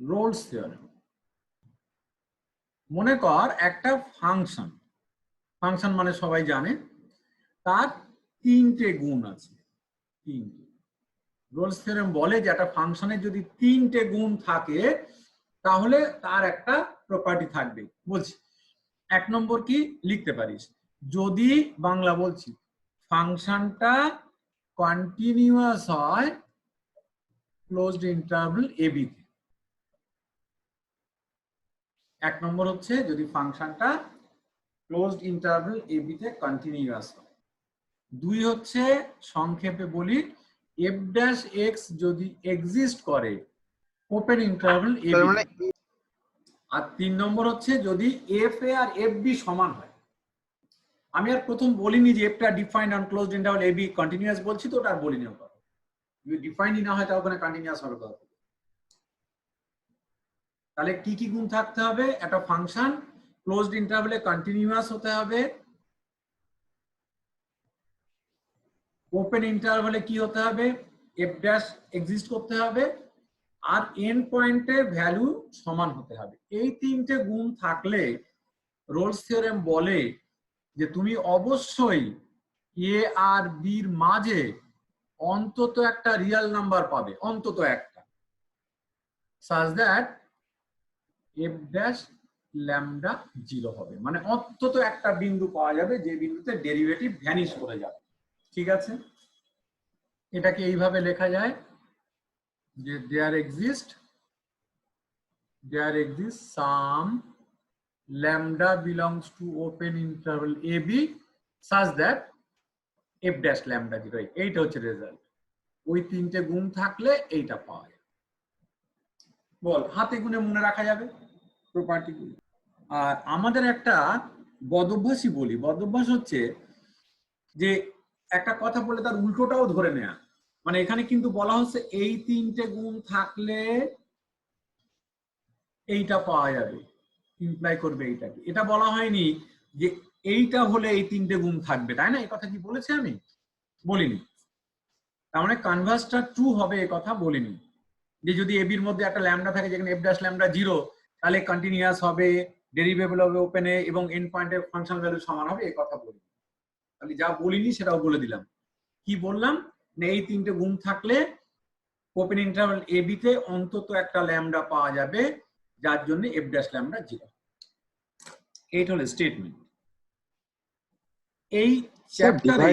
Rolle's theorem. মনে কর একটা ফাংশন মানে সবাই জানে তার তিনটে গুণ আছে। তিনটে রোলস থিওরেম বলে যে একটা ফাংশনের যদি তিনটে গুণ থাকে তাহলে তার একটা প্রপার্টি থাকবে। বলছি 1 নম্বর কি লিখতে পারিস, যদি বাংলা বলছি ফাংশনটা কন্টিনিউয়াস হয় ক্লোজড ইন্টারভ্যাল ab তে। 1 নম্বর হচ্ছে যদি ফাংশনটা ক্লোজড ইন্টারভ্যাল ab তে কন্টিনিউয়াস হয়। 2 হচ্ছে সংক্ষেপে বলি f ড্যাশ x যদি এক্সিস্ট করে ওপেন ইন্টারভ্যাল ab তে। আর 3 নম্বর হচ্ছে যদি f a R f b সমান হয়। আমি আর প্রথম বলিনি যে এফটা defined on closed interval ab continuous বলছি তো ওটা আর বলিনি। ওটা যদি ডিফাইন্ডই না হয় তাহলে ওখানে কন্টিনিউয়াস হবে কথা। তাহলে কি কি গুণ থাকতে হবে? একটা ফাংশন ক্লোজড ইন্টারভ্যালে কন্টিনিউয়াস হতে হবে, ওপেন ইন্টারভ্যালে কি হতে হবে f ড্যাশ এক্সিস্ট করতে হবে, আর এন্ড পয়েন্টে ভ্যালু সমান হতে হবে। এই তিনটে গুণ থাকলে রোলস থিওরেম বলে যে তুমি অবশ্যই a আর b এর মাঝে অন্তত একটা রিয়েল নাম্বার পাবে, অন্তত একটা, such that f dash lambda 0 হবে। মানে অন্তত একটা বিন্দু পাওয়া যাবে যে বিন্দুতে ডেরিভেটিভ ভ্যানিশ করে যাবে। ঠিক আছে, এটাকে এইভাবে লেখা যায় যে there exists some lambda belongs to open interval ab such that f dash lambda 0। এইটা হচ্ছে রেজাল্ট। ওই তিনটে গুণ থাকলে এইটা পাওয়া যায়। বল হাতে গুণে মনে রাখা যাবে প্রপার্টি গুলো। আর আমাদের একটা বদভ্যাসই বলি, বদভ্যাস হচ্ছে যে একটা কথা বলে তার উল্টোটাও ধরে নেয়া। মানে এখানে কিন্তু বলা হচ্ছে এই তিনটে গুণ থাকলে এইটা পাওয়া যাবে, ইমপ্লাই করবে এইটাকে। এটা বলা হয়নি যে এইটা হলে এই তিনটে গুণ থাকবে, তাই না? এই কথা কি বলেছি আমি? বলিনি। তার মানে কনভার্সটা ট্রু হবে এই কথা বলিনি। যে যদি ab এর মধ্যে একটা ল্যামডা থাকে যেখানে f ড্যাশ ল্যামডা 0 তাহলে কন্টিনিউয়াস হবে, ডেরিভেবল হবে ওপেনে এবং এন্ড পয়েন্টে ফাংশন ভ্যালু সমান হবে, এই কথা বলিনি। তাহলে যা বলিনি সেটাও বলে দিলাম। কি বললাম না এই তিনটে গুণ থাকলে ওপেন ইন্টারভ্যাল ab তে অন্তত একটা ল্যামডা পাওয়া যাবে যার জন্য f ড্যাশ ল্যামডা 0। এইটা হলো স্টেটমেন্ট। এই চ্যাপ্টারে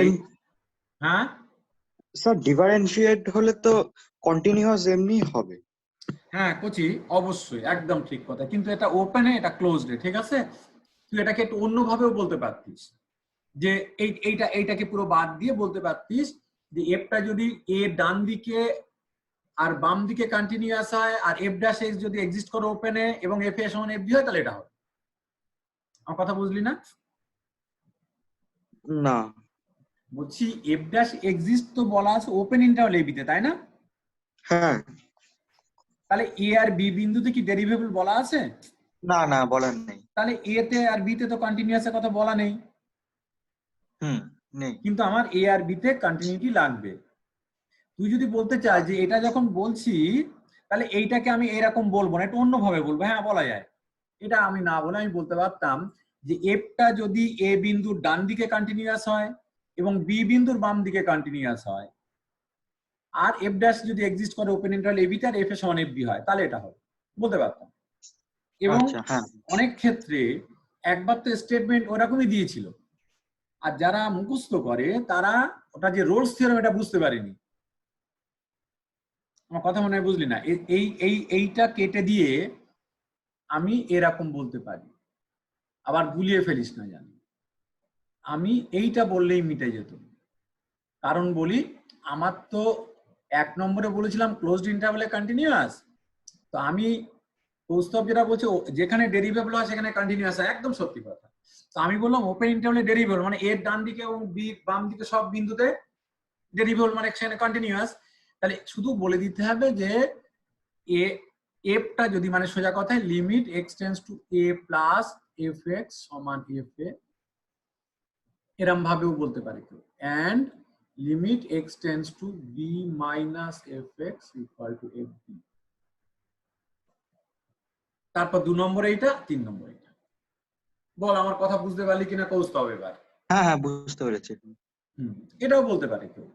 হ্যাঁ স্যার ডিফারেন্সিয়েট হলে তো কন্টিনিউয়াস এমনি হবে। হ্যাঁ কোচি, অবশ্যই একদম ঠিক কথা, কিন্তু এটা ওপেনে এটা ক্লোজডে। ঠিক আছে, তুই এটাকে একটু অন্যভাবেও বলতে পারতিস যে এইটাকে পুরো বাদ দিয়ে বলতে পারতিস যে এফটা যদি এ ডান দিকে আর বাম দিকে কন্টিনিউয়াস হয় আর এফ ড্যাশ এক্স যদি এক্সিস্ট করে ওপেনে এবং এফ এ সমান এফ বি হয় তাহলে এটা হবে। আমার কথা বুঝলি না? না বলছি এফ ড্যাশ এক্সিস্ট তো বলা আছে ওপেন ইন্টারভ্যাল এ বি তে, তাই না? হ্যাঁ। তাহলে এ আর বি বিন্দুতে কি ডেরিভেবল বলা আছে? না না বলেন নেই। তাহলে এ তে আর বি তে তো কন্টিনিউয়াসের কথা বলা নেই। নেই। কিন্তু আমার এ আর বি তে কন্টিনিউটি লাগবে। তুই যদি বলতে চাস যে এটা যখন বলছি তাহলে এইটাকে আমি এরকম বলবো না, একটু অন্যভাবে বলবো, হ্যাঁ বলা যায়। এটা আমি না বলে আমি বলতে পারতাম যে এফটা যদি এ বিন্দুর ডান দিকে কন্টিনিউয়াস হয় এবং বি বিন্দুর বাম দিকে কন্টিনিউয়াস হয় আর এফ ড্যাশ যদি এক্সিস্ট করে ওপেন ইন্টারভ্যাল এবি তে আর এফ এর সমান এফ বি হয় তাহলে এটা হবে, বলতে পারতাম। এবং অনেক ক্ষেত্রে একবার তো স্টেটমেন্ট ওরকমই দিয়েছিল, আর যারা মুখস্থ করে তারা ওটা যে রোলস থিওরেম এটা বুঝতে পারেনি। আমার কথা মনে হয় বুঝলি না? এইটা কেটে দিয়ে আমি এরকম বলতে পারি, আবার গুলিয়ে ফেলিস না জানি। আমি এইটা বললেই মিটে যেত। কারণ বলি আমার তো 1 নম্বরে বলেছিলাম ক্লোজড ইন্টারভ্যালে কন্টিনিউয়াস, তো আমি কৌস্তব যেটা বলছে যেখানে ডেরিভেবল হয় সেখানে কন্টিনিউয়াস হয়, একদম সত্যি কথা। তো আমি বললাম ওপেন ইন্টারভ্যালে ডেরিভেবল মানে এর ডান দিকে এবং বি বাম দিকে সব বিন্দুতে ডেরিভেবল মানে সেখানে কন্টিনিউয়াস। তাহলে শুধু বলে দিতে হবে যে এ এফটা যদি মানে সোজা কথায় limit x tends to a plus f x সমান এফ এ, এরম ভাবেও বলতে পারে কেউ, and limit x tends to b minus f x equal to f b. তারপর 2 নম্বর এইটা, 3 নম্বর এইটা। বল আমার কথা বুঝতে পারলি কিনা কৌস্তব এবার? হ্যাঁ হ্যাঁ, বুঝতে পেরেছি। এটাও বলতে পারে কেউ,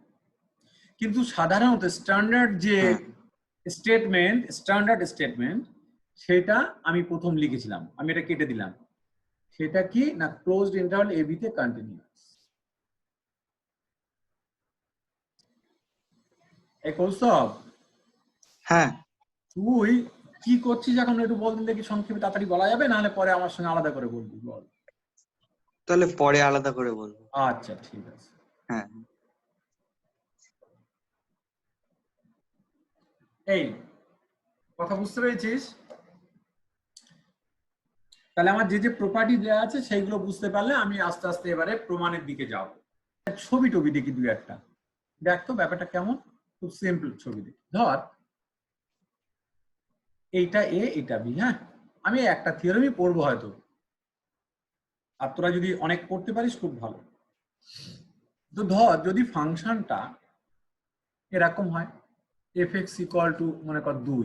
কিন্তু সাধারণত স্ট্যান্ডার্ড যে হ্যাঁ স্ট্যান্ডার্ড স্টেটমেন্ট সেটা আমি প্রথম লিখেছিলাম, আমি এটা কেটে দিলাম। সেটা কি না, ক্লোজড ইন্টারভাল এবি তে কন্টিনিউয়াস। এই কৌস্তব, হ্যাঁ, তুই কি করছিস এখন একটু বলদিন দেখি, সংক্ষেপে তাড়াতাড়ি বলা যাবে, নাহলে পরে আমার সঙ্গে আলাদা করে বলবি, বল। তাহলে পরে আলাদা করে বলবো। আচ্ছা ঠিক আছে। হ্যাঁ এই কথা বুঝতে পেরেছিস? তাহলে আমার যে যে প্রপার্টি দেওয়া আছে সেইগুলো বুঝতে পারলে আমি আস্তে আস্তে এবারে প্রমাণের দিকে যাব। ছবি টবি দেখি দুই একটা, দেখ তো ব্যাপারটা কেমন। খুব সিম্পল ছবি দেখি। ধর এইটা এ, এটা বি। হ্যাঁ, আমি একটা থিওরেমই পড়বো হয়তো, আর তোরা যদি অনেক পড়তে পারিস খুব ভালো। তো ধর যদি ফাংশনটা এরকম হয়, এফ এক্স ইকুয়াল টু মনে কর 2,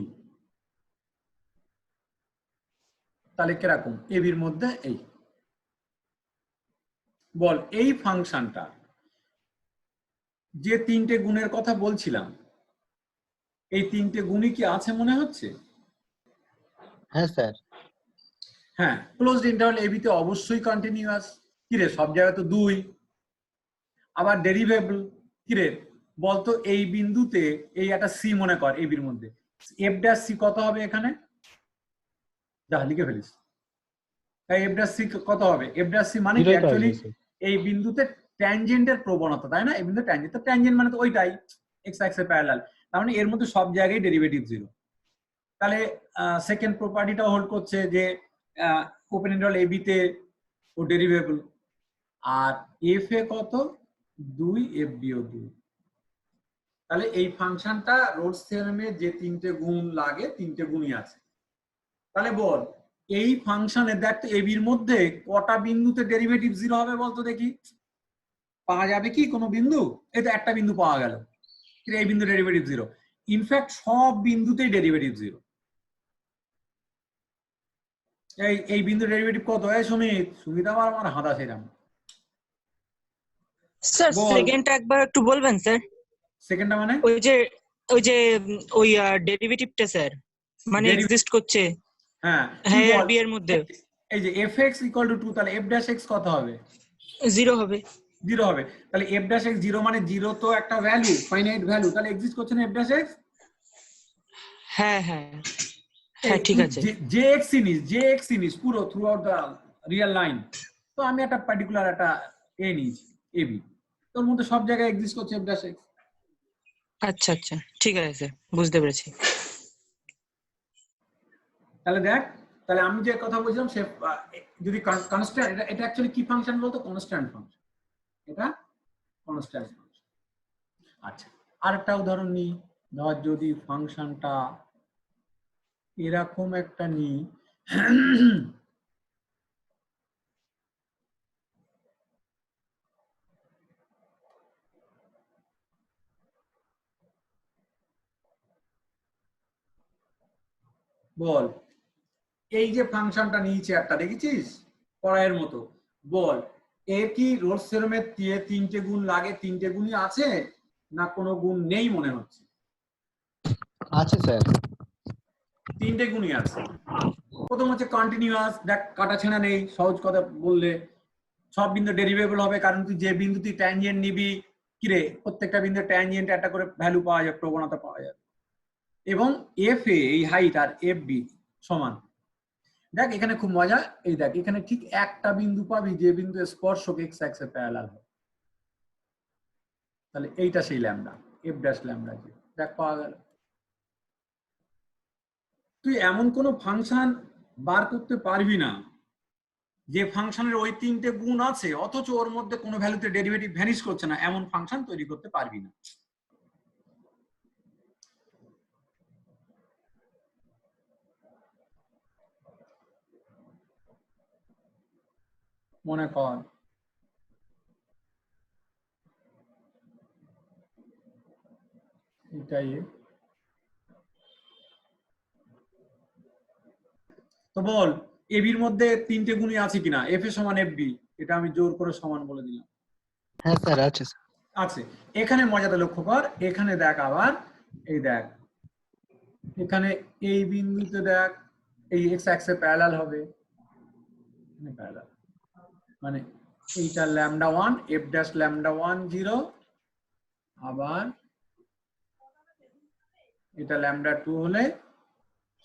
তাহলে কিরকম, এ বির মধ্যে এই। বল এই ফাংশনটা যে 3টে গুণের কথা বলছিলাম, এই 3টে গুণই কি আছে মনে হচ্ছে? হ্যাঁ স্যার। হ্যাঁ, ক্লোজড ইন্টারভাল এবি তে অবশ্যই কন্টিনিউয়াস। কিরে সব জায়গায় তো 2। আবার ডেরিভেবল। কিরে বলতো এই বিন্দুতে, এই একটা সি মনে কর এবির মধ্যে, এফ ড্যাশ সি কত হবে এখানে? যা লিখে ফেলিস। তাই এফ ড্যাশ সি কত হবে? এফ ড্যাশ সি মানে কি জিরোই তো অ্যাকচুয়ালি আসবে স্যার। এই বিন্দুতে ট্যানজেন্টের প্রবণতা, তাই না? এই বিন্দুতে ট্যানজেন্ট, তো ট্যানজেন্ট মানে তো ওইটাই, এক্স অ্যাক্সিসের প্যারালাল। তার মানে এর মধ্যে সব জায়গায় ডেরিভেটিভ 0। তাহলে সেকেন্ড প্রপার্টিটা হোল্ড করছে যে ওপেন ইন্টারভাল এবি তে ও ডেরিভেবল। আর এফ এ কত? 2, এফ বি ও 2। তাহলে এই ফাংশনটা রোলস থিওরেমে যে 3টে গুণ লাগে, 3টে গুণই আছে। তাহলে বল এই ফাংশনে দেখ তো এবির মধ্যে কটা বিন্দুতে ডেরিভেটিভ 0 হবে বলতো দেখি। পাওয়া যাবে কি কোনো বিন্দু? এই তো একটা বিন্দু পাওয়া গেল, এই বিন্দু ডেরিভেটিভ 0। ইনফ্যাক্ট সব বিন্দুতেই ডেরিভেটিভ 0। এই বিন্দু ডেরিভেটিভ কত? এই সুমিত আমার হাঁদা সেরাম। স্যার বল সেকেন্ডটা একবার একটু বলবেন স্যার? সেকেন্ডটা মানে? ওই যে ডেরিভেটিভটা স্যার, মানে এক্সিস্ট করছে হ্যাঁ তুই হ্যাঁ আর বল। বি এর মধ্যে এই যে এফ এক্স ইকুয়াল টু 2, তাহলে এফ ড্যাশ এক্স কত হবে? 0 হবে। 0 হবে। তাহলে এফ ড্যাশ এক্স 0 মানে 0 তো একটা ভ্যালু, ফাইনাইট ভ্যালু, তাহলে এক্সিস্ট করছে না এফ ড্যাশ এক্স? হ্যাঁ হ্যাঁ হ্যাঁ, ঠিক তুই আছে। যে এক্স চিনিস পুরো through out the real line. তো আমি একটা পার্টিকুলার একটা এ নিয়েছি, এবি, তোর মধ্যে সব জায়গায় এক্সিস্ট করছে এফ ড্যাশ এক্স। আচ্ছা আচ্ছা, ঠিক আছে স্যার, বুঝতে পেরেছি। তাহলে দেখ, তাহলে আমি যে কথা বলছিলাম সে যদি কনস্ট্যান্ট, এটা অ্যাকচুয়ালি কি ফাংশন বলতো? Constant function. এটা কনস্ট্যান্ট ফাংশন। আচ্ছা, আরেকটা উদাহরণ নিই। ধর যদি ফাংশনটা এরকম একটা নিই, বল এই যে ফাংশনটা নিয়েছে একটা, দেখেছিস পড়াইয়ের মতো। বল এ কি রোলস থিওরেমের 3টে গুণ লাগে, 3টে গুণই আছে না কোনো গুণ নেই মনে হচ্ছে? আছে স্যার। 3টে গুণই আছে। প্রথম হচ্ছে কন্টিনিউয়াস, দেখ কাটাছেঁড়া নেই, সহজ কথা বললে সব বিন্দু ডেরিভেবল হবে, কারণ তুই যে বিন্দু তুই ট্যানজেন্ট নিবি, কিরে প্রত্যেকটা বিন্দু ট্যানজেন্ট একটা করে ভ্যালু পাওয়া যাবে, প্রবণতা পাওয়া যাবে। এবং এফ এ এই হাইট আর এফ বি সমান। দেখ এখানে খুব মজা, এই দেখ এখানে ঠিক একটা বিন্দু পাবি যে বিন্দু স্পর্শক এক্স অ্যাক্সিসের প্যারালাল হয়। তাহলে এইটা সেই ল্যামডা, এফ ড্যাশ ল্যামডা জি, দেখ পাওয়া গেল। তুই এমন কোনো ফাংশন বার করতে পারবি না যে ফাংশনের ওই 3টে গুণ আছে অথচ ওর মধ্যে কোনো ভ্যালুতে ডেরিভেটিভ ভ্যানিশ করছে না, এমন ফাংশন তৈরি করতে পারবি না। মনে কর এটাই। তো বল এবির মধ্যে তিনটে গুণই আছে কিনা, এফ এ সমান এফ বি, এটা আমি জোর করে সমান বলে দিলাম। হ্যাঁ স্যার আছে স্যার। আছে। এখানে মজাটা লক্ষ্য কর, এখানে দেখ আবার, এই দেখ এখানে এই বিন্দুতে দেখ এই এক্স অ্যাক্সে প্যারালাল হবে, প্যারালাল মানে এইটা ল্যামডা 1 এফ ড্যাশ ল্যামডা 1 0, আবার এটা ল্যামডা 2 হলে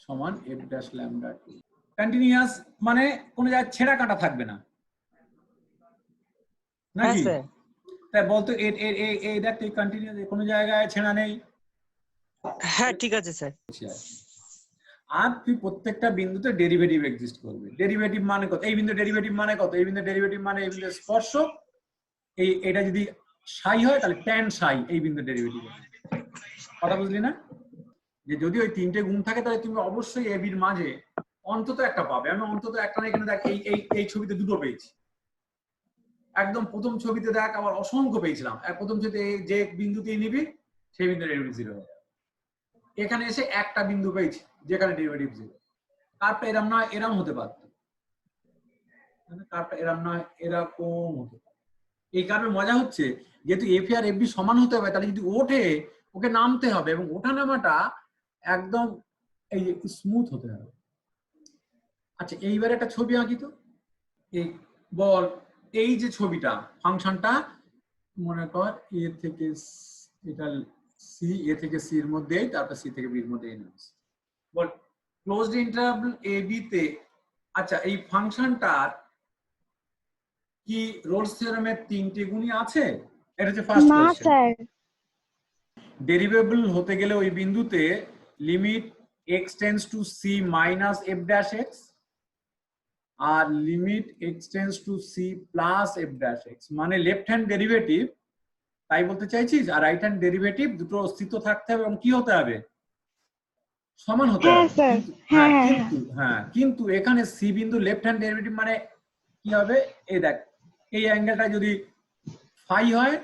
সমান এফ ড্যাশ ল্যামডা 2। কন্টিনিউয়াস মানে কোনো জায়গায় ছেঁড়া কাটা থাকবে না হ্যাঁ নাকি? স্যার। তাই বলতো এই দেখ এই কন্টিনিউয়াস কোনো জায়গায় ছেঁড়া নেই। হ্যাঁ ঠিক আছে স্যার। আর তুই প্রত্যেকটা বিন্দুতে ডেরিভেটিভ এক্সিস্ট করবে। ডেরিভেটিভ মানে কত, এই বিন্দু ডেরিভেটিভ মানে কত, এই বিন্দু ডেরিভেটিভ মানে এই বিন্দু স্পর্শক, এটা যদি সাই হয় তাহলে ট্যান সাই এই বিন্দু ডেরিভেটিভ। কথা বুঝলি না? যে যদি ওই তিনটে গুণ থাকে তাহলে তুমি অবশ্যই এ বির মাঝে অন্তত একটা পাবে। আমি অন্তত একটা না, এখানে দেখ এই ছবিতে দুটো পেয়েছি, একদম প্রথম ছবিতে দেখ আবার অসংখ্য পেয়েছিলাম। প্রথম ছবিতে যে বিন্দুতেই নিবি সেই বিন্দু ডেরিভেটিভ 0 হবে। এখানে এসে একটা বিন্দু পেয়েছি যেখানে ডেরিভেটিভ 0। কারটা এরম না এরম হতে পারত, কারটা এরম না এরকম হতে পারত। এই কারণে মজা হচ্ছে যেহেতু এফ আর এফ বি সমান হতে হবে, তাহলে যদি ওঠে ওকে নামতে হবে, এবং ওঠা নামাটা একদম এই স্মুথ হতে হবে। আচ্ছা এইবার একটা ছবি আঁকি তো, এই বল এই যে ছবিটা ফাংশনটা মনে কর এ থেকে এটা সি, এ থেকে সি এর মধ্যে, তারপর সি থেকে বি এর মধ্যে বল ক্লোজড ইন্টারভ্যাল এ বি তে। আচ্ছা এই ফাংশনটার কি রোলস থিওরেমের তিনটে গুণই আছে? এটা হচ্ছে ফার্স্ট কোশ্চেন। ডেরিভেবল হতে গেলে ওই বিন্দুতে limit x tends to c minus f dash x আর limit x tends to c plus f dash x, মানে লেফট হ্যান্ড ডেরিভেটিভ তাই বলতে চাইছিস, আর রাইট হ্যান্ড ডেরিভেটিভ দুটো অস্তিত্ব থাকতে হবে এবং কি হতে হবে, সমান হতে হবে। কিন্তু এখানে সি বিন্দু লেফট হ্যান্ড ডেরিভেটিভ মানে কি হবে, এই দেখ এই অ্যাঙ্গেলটা যদি ফাই হয়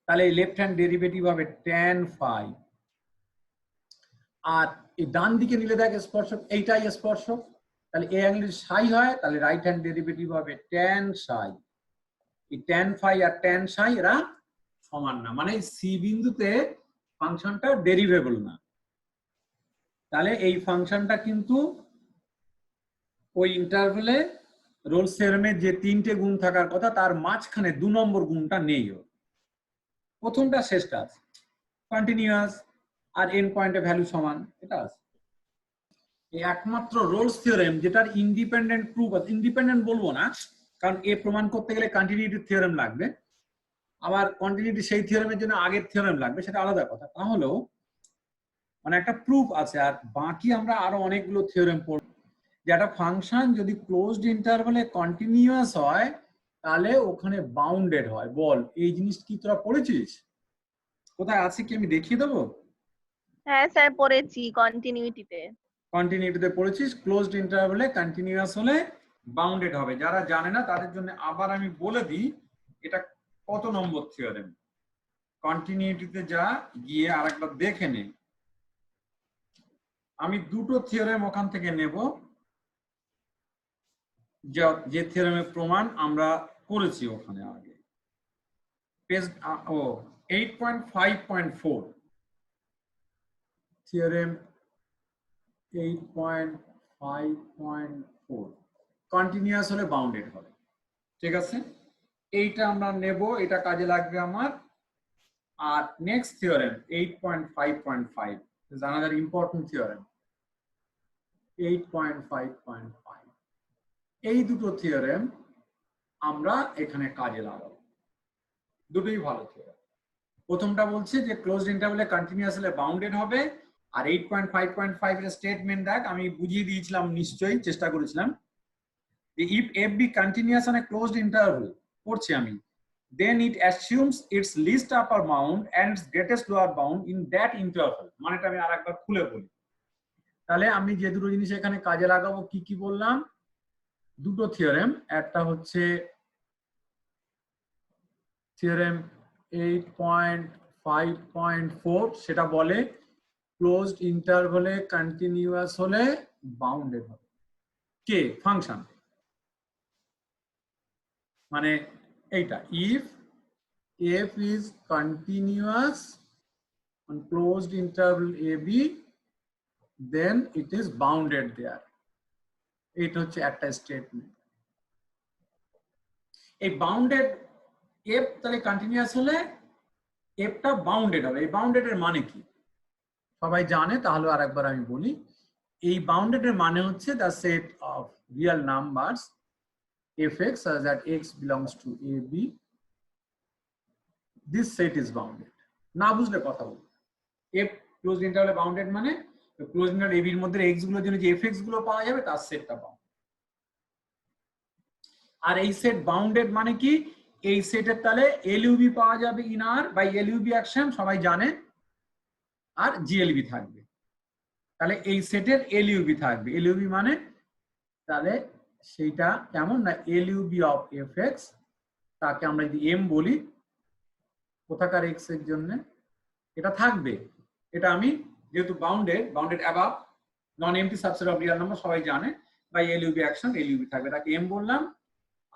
তাহলে এই লেফট হ্যান্ড ডেরিভেটিভ হবে ট্যান ফাই, আর এই ডান দিকে নিলে দেখ স্পর্শক এইটাই স্পর্শক, তাহলে এই অ্যাঙ্গেল সাই হয় তাহলে রাইট হ্যান্ড ডেরিভেটিভ হবে ট্যান সাই। এই ট্যান ফাই আর ট্যান সাই এরা সমান না, মানে সি বিন্দুতে ফাংশনটা ডেরিভেবল না। তাহলে এই ফাংশনটা কিন্তু ওই ইন্টারভ্যালে রোলস থিওরেমে যে তিনটে গুণ থাকার কথা তার মাঝখানে 2 নম্বর গুণটা নেই। প্রথমটা শেষটা আছে, কন্টিনিউয়াস আর এন্ড পয়েন্টে ভ্যালু সমান, এটা আছে। এই একমাত্র রোলস থিওরেম যেটার ইন্ডিপেন্ডেন্ট প্রুফ আছে, ইন্ডিপেন্ডেন্ট বলবো না কারণ এ প্রমাণ করতে গেলে কন্টিনিউটি থিওরেম লাগবে, আবার কন্টিনিউটি সেই থিওরেমের জন্য আগের থিওরেম লাগবে, সেটা আলাদা কথা। তাহলেও মানে একটা প্রুফ আছে, আর বাকি আমরা আরো অনেকগুলো থিওরেম পড়ব। যে একটা ফাংশন যদি ক্লোজড ইন্টারভ্যালে কন্টিনিউয়াস হয় তাহলে ওখানে বাউন্ডেড হয়। বল এই জিনিস কি তোরা পড়েছিস? কোথায় আছে কি আমি দেখিয়ে দেবো? হ্যাঁ স্যার পড়েছি, কন্টিনিউটিতে। কন্টিনিউটিতে পড়েছিস ক্লোজড ইন্টারভ্যালে কন্টিনিউয়াস হলে বাউন্ডেড হবে। যারা জানে না তাদের জন্য আবার আমি বলে দিই এটা কত নম্বর থিওরেম। কন্টিনিউটিতে যা গিয়ে আরেকবার দেখে নে। আমি দুটো থিওরেম ওখান থেকে নেব যে থিওরেমের প্রমাণ আমরা করেছি ওখানে আগে। পেজ 8.5.4 থিওরেম 8.5.4 কন্টিনিউয়াস হলে বাউন্ডেড হবে। ঠিক আছে, এইটা আমরা নেব, এটা কাজে লাগবে আমার। আর next theorem 8.5.5 is another important theorem 8.5.5। এই দুটো থিওরেম আমরা এখানে কাজে লাগাবো, দুটোই ভালো থিওরেম। প্রথমটা বলছে যে ক্লোজড ইন্টারভ্যালে কন্টিনিউয়াস হলে বাউন্ডেড হবে, আর 8.5.5 এর স্টেটমেন্ট দেখ আমি বুঝিয়ে দিয়েছিলাম, নিশ্চয়ই চেষ্টা করেছিলাম। if f be continuous on a closed interval পড়ছি আমি, then it assumes its least upper bound and its greatest lower bound in that interval। মানেটা আমি আরেকবার খুলে বলি। তাহলে আমি যে দুটো জিনিস এখানে কাজে লাগাবো কি কি বললাম, দুটো থিওরেম। একটা হচ্ছে থিওরেম 8.5.4, সেটা বলে ক্লোজড ইন্টারভ্যালে কন্টিনিউয়াস হলে বাউন্ডেড হবে। কে ফাংশন, মানে এইটা if f is continuous on closed interval ab then it is bounded there. এটা হচ্ছে একটা স্টেটমেন্ট। এই বাউন্ডেড f তাহলে কন্টিনিউয়াস হলে f টা বাউন্ডেড হবে। এই বাউন্ডেড এর মানে কি সবাই জানে, তাহলে আরেকবার আমি বলি। এই বাউন্ডেড এর মানে হচ্ছে the set of real numbers fx such that x belongs to ab, this set is bounded. না বুঝলে কথা বল, f ক্লোজড ইন্টারভ্যালে বাউন্ডেড মানে ক্লোজড ইন্টারভ্যাল ab এর মধ্যে x গুলোর জন্য যে fx গুলো পাওয়া যাবে তার সেটটা বাউন্ডেড। আর এই সেট বাউন্ডেড মানে কি, এই সেটের তাহলে LUB পাওয়া যাবে ইনার বাই LUB অ্যাকশন সবাই জানে, আর GLB থাকবে। তাহলে এই সেটের LUB থাকবে। LUB মানে তাহলে সেইটা কেমন না, LUB অফ fx তাকে আমরা যদি m বলি কোথাকার x এর জন্য এটা থাকবে। এটা আমি যেহেতু bounded above non MT subset of real number সবাই জানে, বাই LUB অ্যাকশন LUB থাকবে, তাকে m বললাম।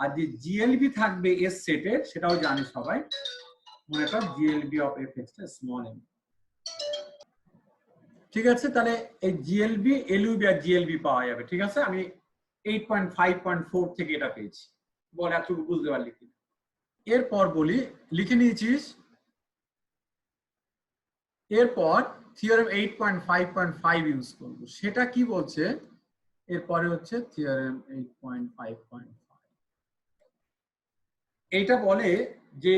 আর যে GLB থাকবে এস সেটের সেটাও জানি সবাই, মনে কর GLB অফ fx টা স্মল m। ঠিক আছে, তাহলে এই GLB LUB আর GLB পাওয়া যাবে। ঠিক আছে, আমি 8.5.4 থেকে এটা পেয়েছি। বল এতটুকু বুঝতে পারলি কি? এরপর বলি, লিখে নিয়েছিস? এরপর থিওরেম 8.5.5 ইউজ করব। সেটা কি বলছে? এরপরে হচ্ছে থিওরেম 8.5.5। এইটা বলে যে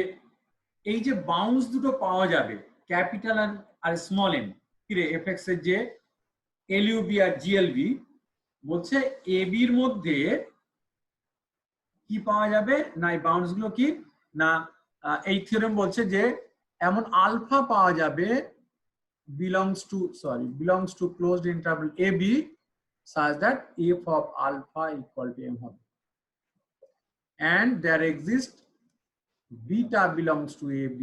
এই যে বাউন্স দুটো পাওয়া যাবে ক্যাপিটাল আর স্মল এম, কিরে এফএক্স এর যে LUB আর GLB, বলছে এবি এর মধ্যে কি পাওয়া যাবে না, এই বাউন্স গুলো কি না, এই থিওরেম বলছে যে এমন আলফা পাওয়া যাবে belongs to closed interval AB such that f of alpha equal to m হবে, and there exists beta belongs to AB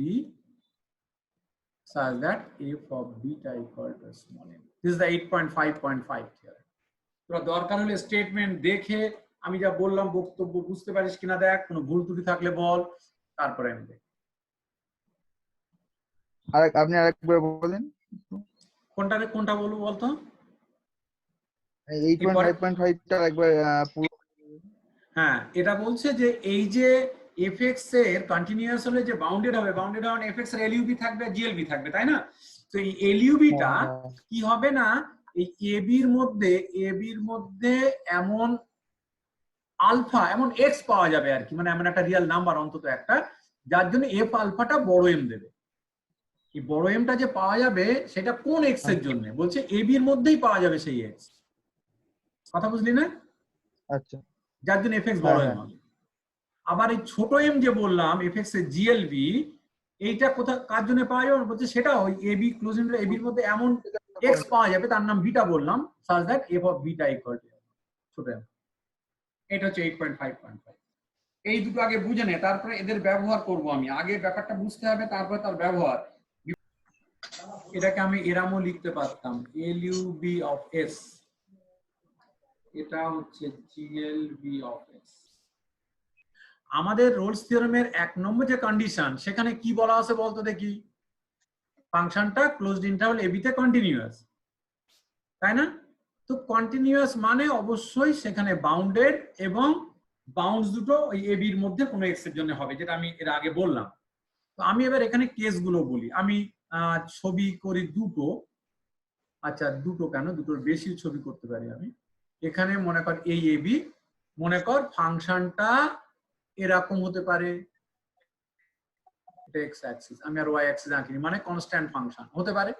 such that f of beta equal to small m. This is the 8.5.5 theorem. তোরা দরকার হলে statement দেখে আমি যা বললাম বক্তব্য বুঝতে পারিস কিনা দেখ, কোনো ভুল ত্রুটি থাকলে বল, তারপরে আমি দেখ। আপনি আরেকবার বলেন কোনটা বলবো বলতো? 8.5.5 টা একবার পুরো। হ্যাঁ, এটা বলছে যে এই যে fx এর কন্টিনিউয়াস হলে যে বাউন্ডেড হবে fx এর LUB থাকবে GLB থাকবে, তাই না? তো এই LUB টা কি হবে না, এই AB এর মধ্যে এমন আলফা এমন x পাওয়া যাবে আর কি, মানে এমন একটা রিয়েল নাম্বার অন্তত একটা, যার জন্য f আলফাটা বড় m দেবে। এই বড় এমটা যে পাওয়া যাবে সেটা কোন x এর জন্য? বলছে AB এর মধ্যেই পাওয়া যাবে সেই x। কথা বুঝলি না? আচ্ছা, যার জন্য fx বড় m হবে। আবার এই ছোট m যে বললাম fx এর GLB, এইটা কোথা কার জন্য পাওয়া যাবে? বলছে সেটা ওই AB ক্লোজ ইন্টারভ্যাল AB এর মধ্যে এমন x পাওয়া যাবে, তার নাম বিটা বললাম, such that f of beta equal to ছোট m। এটা হচ্ছে 8.5.5। এই দুটো আগে বুঝে নে, তারপরে এদের ব্যবহার করব আমি। আগে ব্যাপারটা বুঝতে হবে, তারপরে তার ব্যবহার। এটাকে আমি এরামও লিখতে পারতাম, LUB of s, এটা হচ্ছে GLB of s। আমাদের রোলস থিওরেমের 1 নম্বর যে কন্ডিশন, সেখানে কি বলা আছে বলতো দেখি? ফাংশনটা ক্লোজড ইন্টারভ্যাল এবি তে কন্টিনিউয়াস, তাই না? তো কন্টিনিউয়াস মানে অবশ্যই সেখানে বাউন্ডেড, এবং বাউন্ডস দুটো ওই এবি এর মধ্যে কোনো এক্স এর জন্য হবে, যেটা আমি এর আগে বললাম। তো আমি এবার এখানে কেসগুলো বলি। আমি ছবি করি দুটো, আচ্ছা দুটো কেন, দুটোর বেশি ছবি করতে পারি আমি। এখানে মনে কর এই এবি, মনে কর ফাংশনটা এরকম হতে পারে, এক্স অ্যাক্সিস, আমি আর ওয়াই অ্যাক্সিস আঁকিনি, মানে কনস্ট্যান্ট ফাংশন হতে পারে।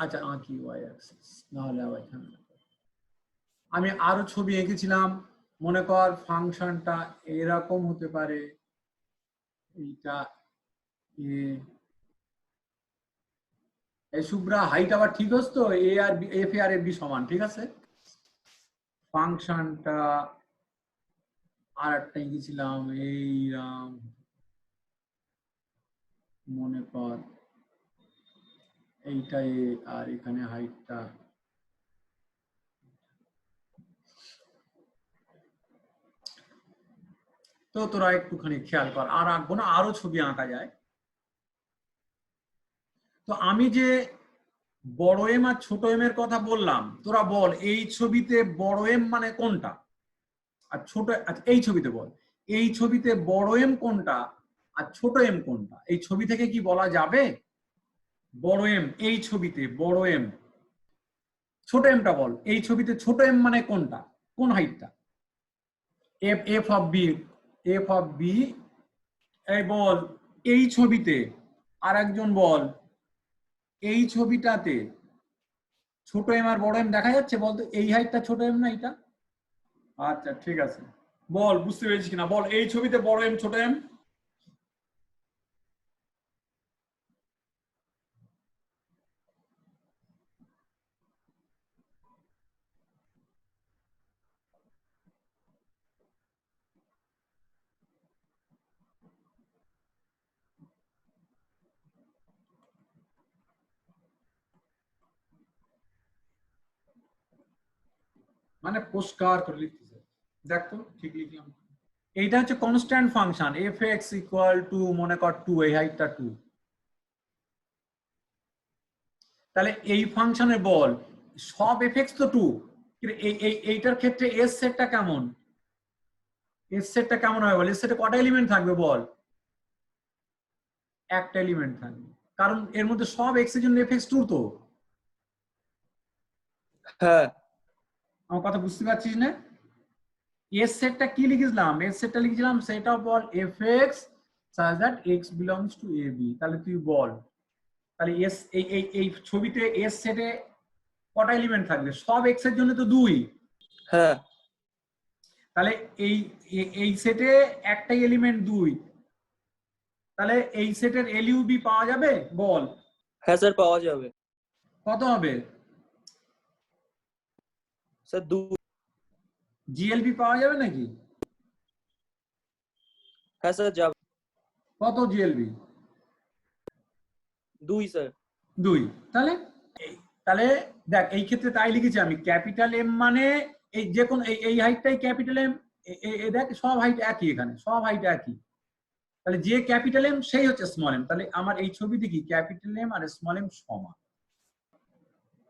আচ্ছা আঁকি ওয়াই অ্যাক্সিস, নাহলে আবার এখানে আমি আরো ছবি এঁকেছিলাম, মনে কর ফাংশনটা এরকম হতে পারে, এইটা এই শুভ্রা হাইট আবার ঠিক আছে তো, এ আর বি, এফ এ আর এফ বি সমান, ঠিক আছে? ফাংশনটা আর একটা এঁকেছিলাম এইরাম, মনে কর এইটা এ আর এখানে হাইটটা তো তোরা একটুখানি খেয়াল কর, আর আঁকবো না, আরো ছবি আঁকা যায়। তো আমি যে বড় এম আর ছোট এম এর কথা বললাম, তোরা বল এই ছবিতে বড় এম মানে কোনটা আর ছোট, আচ্ছা এই ছবিতে বল এই ছবিতে বড় এম কোনটা আর ছোট এম কোনটা? এই ছবি থেকে কি বলা যাবে বড় এম এই ছবিতে বড় এম, ছোট এমটা বল এই ছবিতে ছোট এম মানে কোনটা, কোন হাইটটা? F f of b, f of b. এই বল এই ছবিতে, আর একজন বল এই ছবিটাতে ছোট এম আর বড় এম দেখা যাচ্ছে? বলতো এই হাইটটা ছোট এম না এটা? আচ্ছা ঠিক আছে, বল বুঝতে পেরেছিস কিনা বল এই ছবিতে বড় এম ছোট এম? মানে পরিষ্কার করে লিখতেছে, দেখ তো ঠিক লিখলাম। এইটা হচ্ছে constant function F x equal two মনে কর 2, এই হাইটটা 2। তাহলে এই ফাংশনে বল সব এফ এক্স তো 2, এইটার ক্ষেত্রে এস সেটটা কেমন? এস সেটটা কেমন হবে বল? এস সেটে কটা এলিমেন্ট থাকবে বল? একটা এলিমেন্ট থাকবে, কারণ এর মধ্যে সব এক্স এর জন্য এফ এক্স 2 তো। হ্যাঁ আমার কথা বুঝতে পারছিস না? এস সেটটা কি লিখেছিলাম? এস সেটটা লিখেছিলাম set of ball F x such that x belongs to a b। তাহলে তুই বল তাহলে এস এই ছবিতে এস সেটে কটা এলিমেন্ট থাকবে? সব এক্স এর জন্য তো 2। হ্যাঁ তাহলে এই এই সেটে একটাই এলিমেন্ট 2, তাহলে এই সেটের এলইউবি পাওয়া যাবে বল? হ্যাঁ স্যার পাওয়া যাবে। কত হবে? স্যার 2। জিএলবি পাওয়া যাবে নাকি? হ্যাঁ স্যার যাবে। কত জিএলবি? 2 স্যার। 2। তাহলে তাহলে দেখ এই ক্ষেত্রে তাই লিখেছি আমি, ক্যাপিটাল এম মানে এই যে কোন এই হাইটটাই ক্যাপিটাল এম, দেখ সব হাইট একই, এখানে সব হাইট একই। তাহলে যে ক্যাপিটাল এম সেই হচ্ছে স্মল এম। তাহলে আমার এই ছবিতে কি capital M R small M সমান।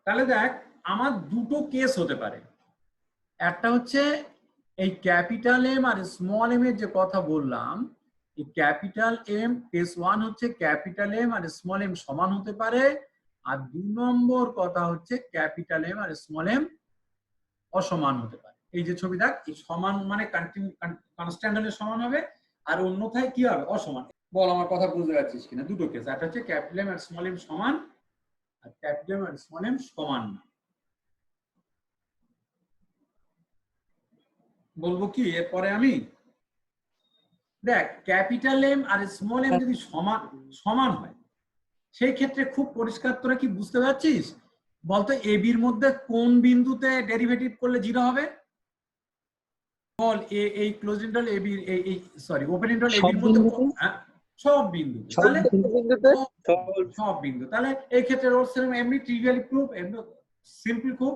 তাহলে দেখ আমার দুটো কেস হতে পারে, একটা হচ্ছে এই capital M R small M এর যে কথা বললাম, এই ক্যাপিটাল এম কেস 1 হচ্ছে capital M R small M সমান হতে পারে, আর 2 নম্বর কথা হচ্ছে capital M R small M অসমান হতে পারে। এই যে ছবি দেখ, এই সমান মানে কনস্ট্যান্ট হলে সমান হবে, আর অন্যথায় কি হবে? অসমান। বল আমার কথা বুঝতে পারছিস কিনা? দুটো কেস, একটা হচ্ছে capital M R small M সমান, আর capital M R small M সমান না। বলবো কি এরপরে আমি? দেখ capital M R small M যদি সমান সমান হয়, সেই ক্ষেত্রে খুব পরিষ্কার তোরা কি বুঝতে পারছিস? বলতো এ বির মধ্যে কোন বিন্দুতে ডেরিভেটিভ করলে 0 হবে? বল এই ক্লোজ ইন্টারভ্যাল এ বি এই সরি ওপেন ইন্টারভ্যাল এ বির মধ্যে সব বিন্দু, তাহলে সব বিন্দু। তাহলে এই ক্ষেত্রে রোলস থিওরেম এমনি ট্রিভিয়ালি প্রুফ, এমনি সিম্পল খুব,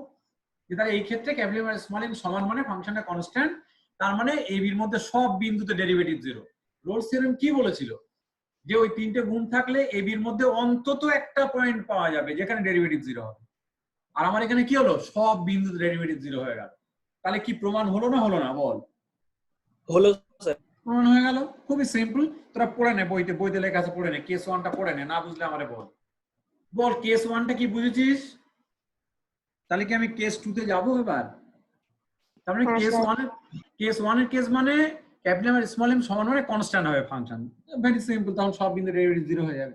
যে তাহলে এই ক্ষেত্রে capital M R small M সমান মানে ফাংশনটা কনস্ট্যান্ট, তার মানে এ বির মধ্যে সব বিন্দুতে ডেরিভেটিভ 0। রোলস থিওরেম কি বলেছিল? যে ওই তিনটে গুণ থাকলে এ বির মধ্যে অন্তত একটা পয়েন্ট পাওয়া যাবে যেখানে ডেরিভেটিভ 0 হবে। আর আমার এখানে কি হলো? সব বিন্দুতে ডেরিভেটিভ 0 হয়ে গেল। তাহলে কি প্রমাণ হলো না হলো না বল? হলো স্যার। প্রমাণ হয়ে গেল। খুবই সিম্পল, তোরা পড়ে নে, বইতে লেখা আছে পড়ে নে, কেস 1টা পড়ে নে, না বুঝলে আমারে বল। বল কেস 1টা কি বুঝেছিস? তাহলে কি আমি কেস 2 তে যাবো এবার? তার মানে কেস 1 এর কেস মানে capital M R small M সমান মানে কনস্ট্যান্ট হবে ফাংশন, ভেরি সিম্পল, তখন সব বিন্দু ডেরিভেটিভ 0 হয়ে যাবে।